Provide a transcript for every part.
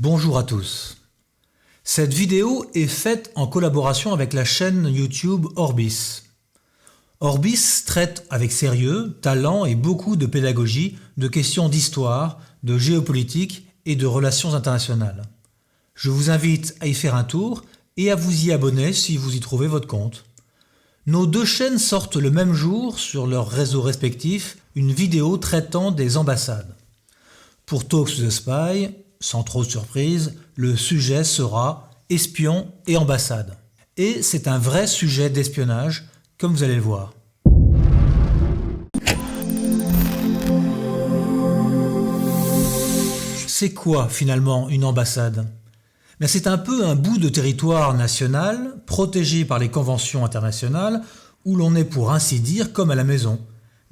Bonjour à tous. Cette vidéo est faite en collaboration avec la chaîne YouTube Orbis. Orbis traite avec sérieux, talent et beaucoup de pédagogie de questions d'histoire, de géopolitique et de relations internationales. Je vous invite à y faire un tour et à vous y abonner si vous y trouvez votre compte. Nos deux chaînes sortent le même jour sur leurs réseaux respectifs une vidéo traitant des ambassades. Pour Talks to the Spy, sans trop de surprise, le sujet sera espions et ambassades. Et c'est un vrai sujet d'espionnage, comme vous allez le voir. C'est quoi finalement une ambassade ? C'est un peu un bout de territoire national, protégé par les conventions internationales, où l'on est pour ainsi dire comme à la maison,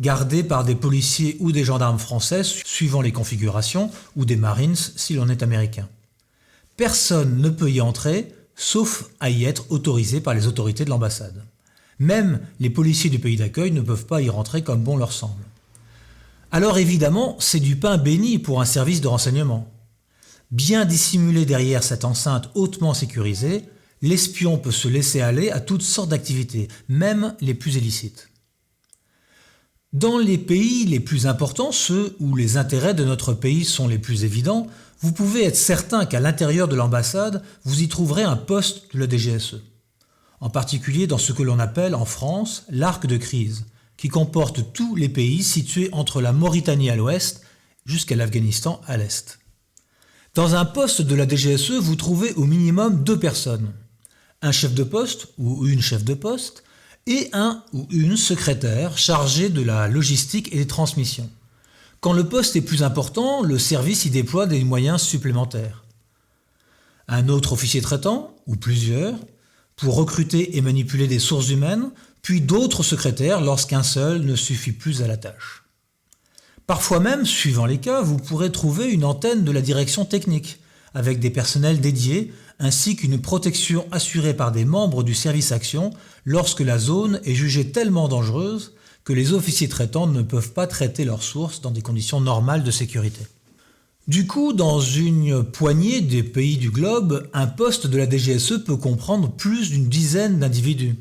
gardé par des policiers ou des gendarmes français suivant les configurations, ou des Marines si l'on est américain. Personne ne peut y entrer, sauf à y être autorisé par les autorités de l'ambassade. Même les policiers du pays d'accueil ne peuvent pas y rentrer comme bon leur semble. Alors évidemment, c'est du pain béni pour un service de renseignement. Bien dissimulé derrière cette enceinte hautement sécurisée, l'espion peut se laisser aller à toutes sortes d'activités, même les plus illicites. Dans les pays les plus importants, ceux où les intérêts de notre pays sont les plus évidents, vous pouvez être certain qu'à l'intérieur de l'ambassade, vous y trouverez un poste de la DGSE. En particulier dans ce que l'on appelle en France l'arc de crise, qui comporte tous les pays situés entre la Mauritanie à l'ouest jusqu'à l'Afghanistan à l'est. Dans un poste de la DGSE, vous trouvez au minimum 2 personnes. Un chef de poste ou une chef de poste et un ou une secrétaire chargée de la logistique et des transmissions. Quand le poste est plus important, le service y déploie des moyens supplémentaires. Un autre officier traitant, ou plusieurs, pour recruter et manipuler des sources humaines, puis d'autres secrétaires lorsqu'un seul ne suffit plus à la tâche. Parfois même, suivant les cas, vous pourrez trouver une antenne de la direction technique, avec des personnels dédiés, ainsi qu'une protection assurée par des membres du service action lorsque la zone est jugée tellement dangereuse que les officiers traitants ne peuvent pas traiter leurs sources dans des conditions normales de sécurité. Du coup, dans une poignée des pays du globe, un poste de la DGSE peut comprendre plus d'une dizaine d'individus.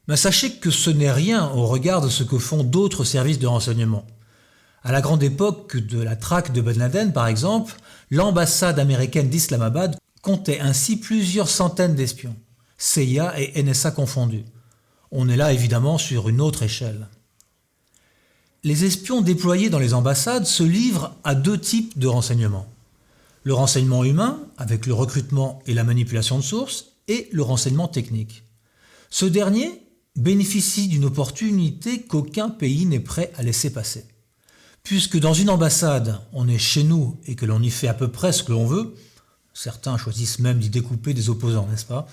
Mais sachez que ce n'est rien au regard de ce que font d'autres services de renseignement. À la grande époque de la traque de Ben Laden, par exemple, l'ambassade américaine d'Islamabad comptait ainsi plusieurs centaines d'espions, CIA et NSA confondus. On est là évidemment sur une autre échelle. Les espions déployés dans les ambassades se livrent à 2 types de renseignements. Le renseignement humain, avec le recrutement et la manipulation de sources, et le renseignement technique. Ce dernier bénéficie d'une opportunité qu'aucun pays n'est prêt à laisser passer. Puisque dans une ambassade, on est chez nous et que l'on y fait à peu près ce que l'on veut, certains choisissent même d'y découper des opposants, n'est-ce pas ?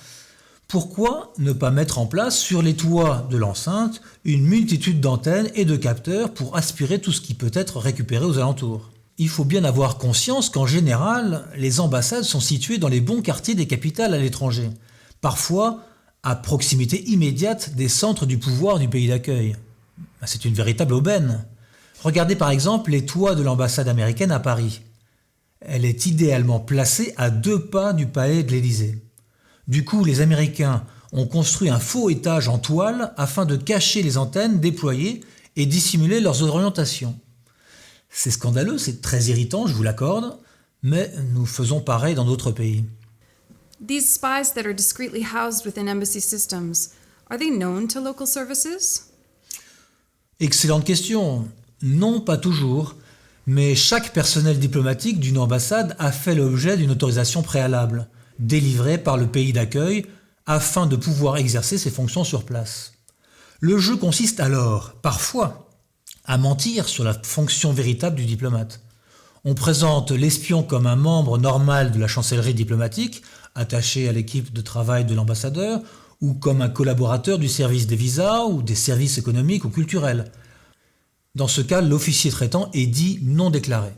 Pourquoi ne pas mettre en place sur les toits de l'enceinte une multitude d'antennes et de capteurs pour aspirer tout ce qui peut être récupéré aux alentours ? Il faut bien avoir conscience qu'en général, les ambassades sont situées dans les bons quartiers des capitales à l'étranger, parfois à proximité immédiate des centres du pouvoir du pays d'accueil. C'est une véritable aubaine. Regardez par exemple les toits de l'ambassade américaine à Paris. Elle est idéalement placée à 2 pas du palais de l'Élysée. Du coup, les Américains ont construit un faux étage en toile afin de cacher les antennes déployées et dissimuler leurs orientations. C'est scandaleux, c'est très irritant, je vous l'accorde, mais nous faisons pareil dans d'autres pays. These spies that are discreetly housed within embassy systems, are they known to local services? Excellente question. Non, pas toujours, mais chaque personnel diplomatique d'une ambassade a fait l'objet d'une autorisation préalable, délivrée par le pays d'accueil, afin de pouvoir exercer ses fonctions sur place. Le jeu consiste alors, parfois, à mentir sur la fonction véritable du diplomate. On présente l'espion comme un membre normal de la chancellerie diplomatique, attaché à l'équipe de travail de l'ambassadeur, ou comme un collaborateur du service des visas ou des services économiques ou culturels. Dans ce cas, l'officier traitant est dit non déclaré.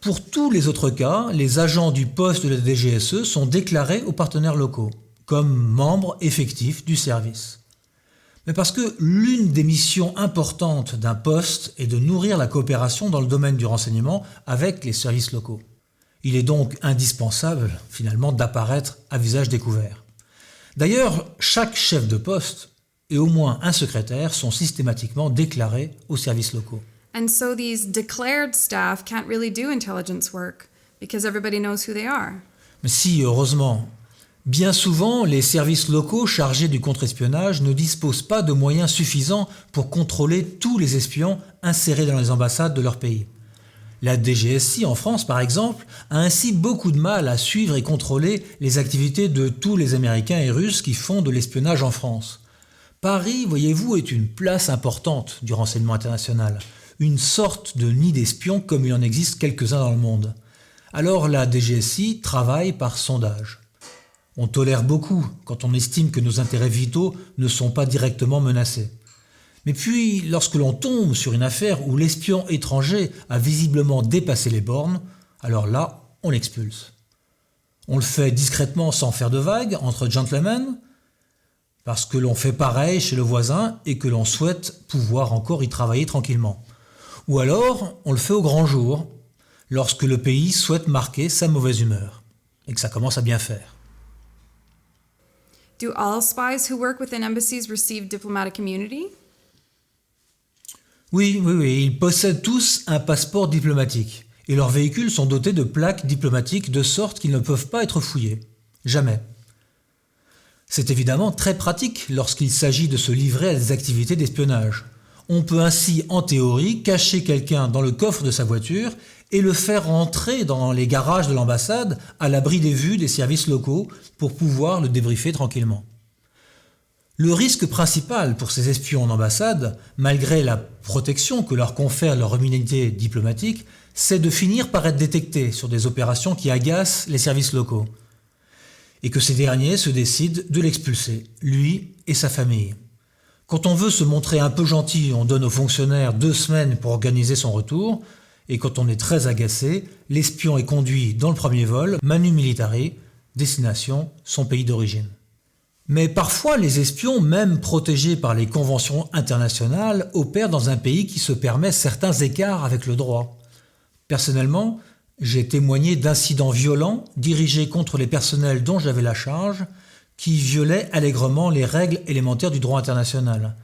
Pour tous les autres cas, les agents du poste de la DGSE sont déclarés aux partenaires locaux, comme membres effectifs du service. Mais parce que l'une des missions importantes d'un poste est de nourrir la coopération dans le domaine du renseignement avec les services locaux. Il est donc indispensable, finalement, d'apparaître à visage découvert. D'ailleurs, chaque chef de poste et au moins un secrétaire sont systématiquement déclarés aux services locaux. And so these declared staff can't really do intelligence work because everybody knows who they are. Mais si, heureusement, bien souvent, les services locaux chargés du contre-espionnage ne disposent pas de moyens suffisants pour contrôler tous les espions insérés dans les ambassades de leur pays. La DGSI en France, par exemple, a ainsi beaucoup de mal à suivre et contrôler les activités de tous les Américains et Russes qui font de l'espionnage en France. Paris, voyez-vous, est une place importante du renseignement international, une sorte de nid d'espions comme il en existe quelques-uns dans le monde. Alors la DGSI travaille par sondage. On tolère beaucoup quand on estime que nos intérêts vitaux ne sont pas directement menacés. Mais puis, lorsque l'on tombe sur une affaire où l'espion étranger a visiblement dépassé les bornes, alors là, on l'expulse. On le fait discrètement sans faire de vagues, entre gentlemen, parce que l'on fait pareil chez le voisin et que l'on souhaite pouvoir encore y travailler tranquillement. Ou alors, on le fait au grand jour, lorsque le pays souhaite marquer sa mauvaise humeur, et que ça commence à bien faire. Do all spies who work within embassies receive diplomatic immunity? Oui, ils possèdent tous un passeport diplomatique, et leurs véhicules sont dotés de plaques diplomatiques de sorte qu'ils ne peuvent pas être fouillés. Jamais. C'est évidemment très pratique lorsqu'il s'agit de se livrer à des activités d'espionnage. On peut ainsi, en théorie, cacher quelqu'un dans le coffre de sa voiture et le faire rentrer dans les garages de l'ambassade à l'abri des vues des services locaux pour pouvoir le débriefer tranquillement. Le risque principal pour ces espions en ambassade, malgré la protection que leur confère leur immunité diplomatique, c'est de finir par être détectés sur des opérations qui agacent les services locaux, et que ces derniers se décident de l'expulser, lui et sa famille. Quand on veut se montrer un peu gentil, on donne aux fonctionnaires 2 semaines pour organiser son retour, et quand on est très agacé, l'espion est conduit dans le premier vol, manu militari, destination son pays d'origine. Mais parfois, les espions, même protégés par les conventions internationales, opèrent dans un pays qui se permet certains écarts avec le droit. Personnellement, j'ai témoigné d'incidents violents dirigés contre les personnels dont j'avais la charge, qui violaient allègrement les règles élémentaires du droit international.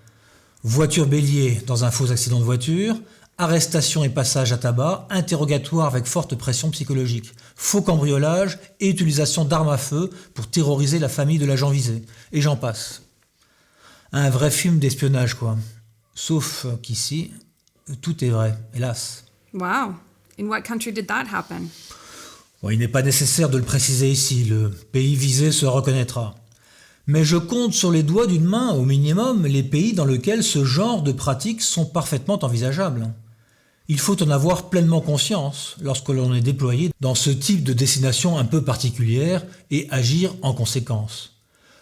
Voiture bélier dans un faux accident de voiture, arrestation et passage à tabac, interrogatoire avec forte pression psychologique, faux cambriolage et utilisation d'armes à feu pour terroriser la famille de l'agent visé. Et j'en passe. Un vrai film d'espionnage, quoi. Sauf qu'ici, tout est vrai, hélas. Wow. In what country did that happen? Bon, il n'est pas nécessaire de le préciser ici, le pays visé se reconnaîtra. Mais je compte sur les doigts d'une main, au minimum, les pays dans lesquels ce genre de pratiques sont parfaitement envisageables. Il faut en avoir pleinement conscience lorsque l'on est déployé dans ce type de destination un peu particulière et agir en conséquence.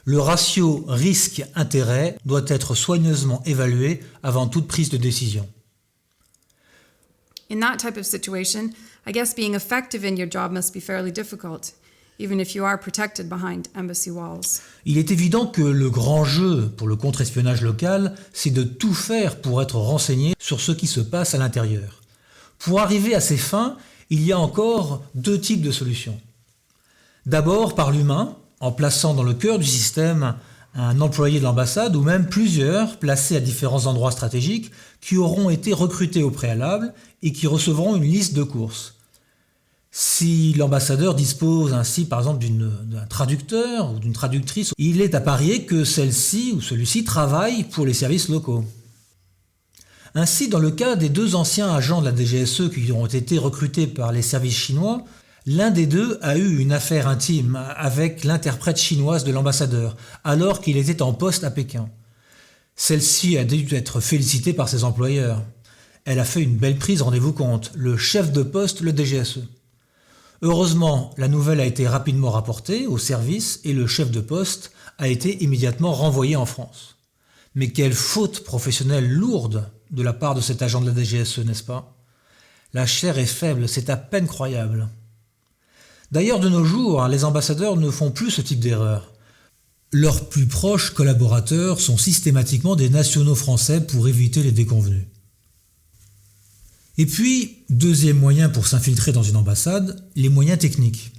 Le ratio risque-intérêt doit être soigneusement évalué avant toute prise de décision. In that type of situation, I guess being effective in your job must be fairly difficult, even if you are protected behind embassy walls. Il est évident que le grand jeu pour le contre-espionnage local, c'est de tout faire pour être renseigné sur ce qui se passe à l'intérieur. Pour arriver à ces fins, il y a encore 2 types de solutions. D'abord par l'humain, en plaçant dans le cœur du système un employé de l'ambassade ou même plusieurs placés à différents endroits stratégiques qui auront été recrutés au préalable et qui recevront une liste de courses. Si l'ambassadeur dispose ainsi par exemple d'un traducteur ou d'une traductrice, il est à parier que celle-ci ou celui-ci travaille pour les services locaux. Ainsi, dans le cas des 2 anciens agents de la DGSE qui ont été recrutés par les services chinois, l'un des 2 a eu une affaire intime avec l'interprète chinoise de l'ambassadeur, alors qu'il était en poste à Pékin. Celle-ci a dû être félicitée par ses employeurs. Elle a fait une belle prise, rendez-vous compte, le chef de poste, le DGSE. Heureusement, la nouvelle a été rapidement rapportée au service et le chef de poste a été immédiatement renvoyé en France. Mais quelle faute professionnelle lourde de la part de cet agent de la DGSE, n'est-ce pas? La chair est faible, c'est à peine croyable. D'ailleurs, de nos jours, les ambassadeurs ne font plus ce type d'erreur. Leurs plus proches collaborateurs sont systématiquement des nationaux français pour éviter les déconvenues. Et puis, deuxième moyen pour s'infiltrer dans une ambassade, les moyens techniques.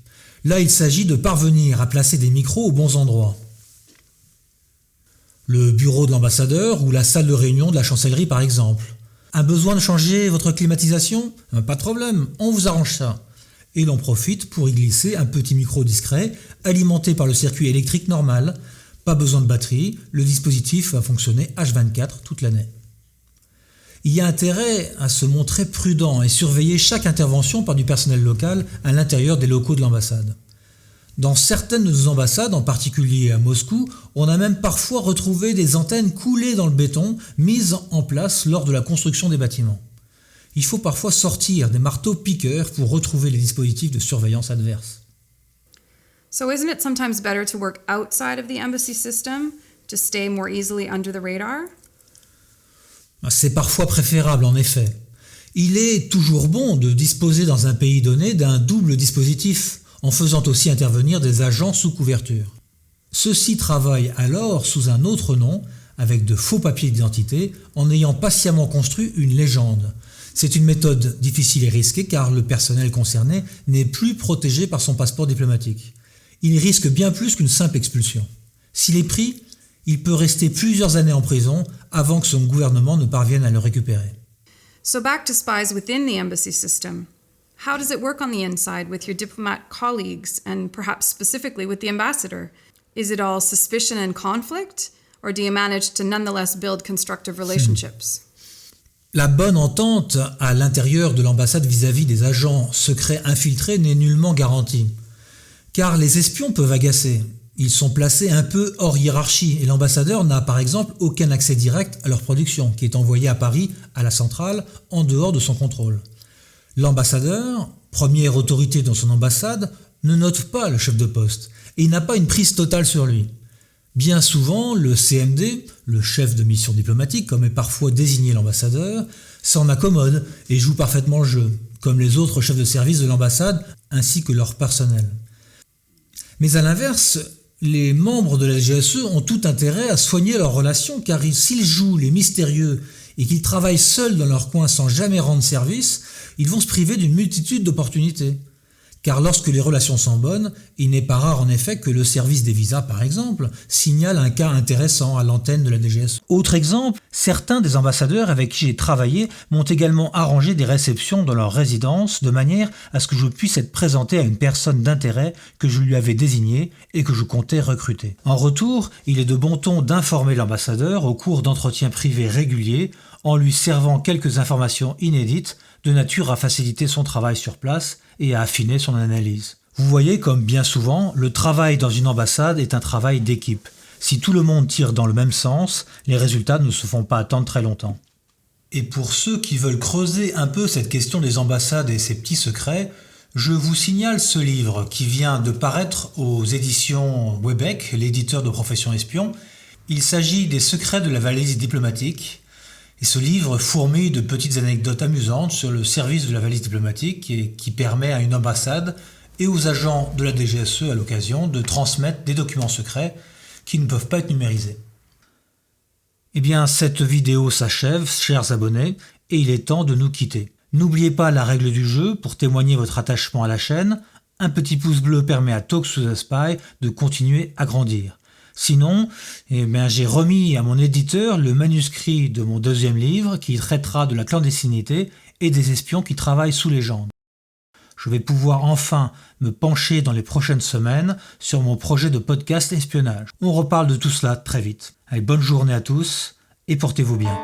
Là, il s'agit de parvenir à placer des micros aux bons endroits. Le bureau de l'ambassadeur ou la salle de réunion de la chancellerie par exemple. Un besoin de changer votre climatisation ? Pas de problème, on vous arrange ça. Et l'on profite pour y glisser un petit micro discret alimenté par le circuit électrique normal. Pas besoin de batterie, le dispositif va fonctionner H24 toute l'année. Il y a intérêt à se montrer prudent et surveiller chaque intervention par du personnel local à l'intérieur des locaux de l'ambassade. Dans certaines de nos ambassades, en particulier à Moscou, on a même parfois retrouvé des antennes coulées dans le béton, mises en place lors de la construction des bâtiments. Il faut parfois sortir des marteaux-piqueurs pour retrouver les dispositifs de surveillance adverse. So isn't it sometimes better to work outside of the embassy system to stay more easily under the radar? C'est parfois préférable en effet. Il est toujours bon de disposer dans un pays donné d'un double dispositif, en faisant aussi intervenir des agents sous couverture. Ceux-ci travaillent alors sous un autre nom, avec de faux papiers d'identité, en ayant patiemment construit une légende. C'est une méthode difficile et risquée car le personnel concerné n'est plus protégé par son passeport diplomatique. Il risque bien plus qu'une simple expulsion. S'il est pris, il peut rester plusieurs années en prison avant que son gouvernement ne parvienne à le récupérer. So back to spies within the embassy system. How does it work on the inside with your diplomat colleagues and perhaps specifically with the ambassador? Is it all suspicion and conflict, or do you manage to nonetheless build constructive relationships? La bonne entente à l'intérieur de l'ambassade vis-à-vis des agents secrets infiltrés n'est nullement garantie. Car les espions peuvent agacer. Ils sont placés un peu hors hiérarchie et l'ambassadeur n'a par exemple aucun accès direct à leur production qui est envoyée à Paris, à la centrale, en dehors de son contrôle. L'ambassadeur, première autorité dans son ambassade, ne note pas le chef de poste et il n'a pas une prise totale sur lui. Bien souvent, le CMD, le chef de mission diplomatique, comme est parfois désigné l'ambassadeur, s'en accommode et joue parfaitement le jeu, comme les autres chefs de service de l'ambassade ainsi que leur personnel. Mais à l'inverse, les membres de la DGSE ont tout intérêt à soigner leurs relations car s'ils jouent les mystérieux et qu'ils travaillent seuls dans leur coin sans jamais rendre service, ils vont se priver d'une multitude d'opportunités. Car lorsque les relations sont bonnes, il n'est pas rare en effet que le service des visas, par exemple, signale un cas intéressant à l'antenne de la DGSE. Autre exemple, certains des ambassadeurs avec qui j'ai travaillé m'ont également arrangé des réceptions dans leur résidence de manière à ce que je puisse être présenté à une personne d'intérêt que je lui avais désignée et que je comptais recruter. En retour, il est de bon ton d'informer l'ambassadeur au cours d'entretiens privés réguliers en lui servant quelques informations inédites de nature à faciliter son travail sur place et à affiner son analyse. Vous voyez comme bien souvent, le travail dans une ambassade est un travail d'équipe. Si tout le monde tire dans le même sens, les résultats ne se font pas attendre très longtemps. Et pour ceux qui veulent creuser un peu cette question des ambassades et ses petits secrets, je vous signale ce livre qui vient de paraître aux éditions Webec, l'éditeur de Profession Espion. Il s'agit des secrets de la valise diplomatique. Et ce livre fourmille de petites anecdotes amusantes sur le service de la valise diplomatique et qui permet à une ambassade et aux agents de la DGSE à l'occasion de transmettre des documents secrets qui ne peuvent pas être numérisés. Eh bien, cette vidéo s'achève, chers abonnés, et il est temps de nous quitter. N'oubliez pas la règle du jeu pour témoigner votre attachement à la chaîne. Un petit pouce bleu permet à Talks to the Spy de continuer à grandir. Sinon, j'ai remis à mon éditeur le manuscrit de mon deuxième livre qui traitera de la clandestinité et des espions qui travaillent sous légende. Je vais pouvoir enfin me pencher dans les prochaines semaines sur mon projet de podcast espionnage. On reparle de tout cela très vite. Allez, bonne journée à tous et portez-vous bien.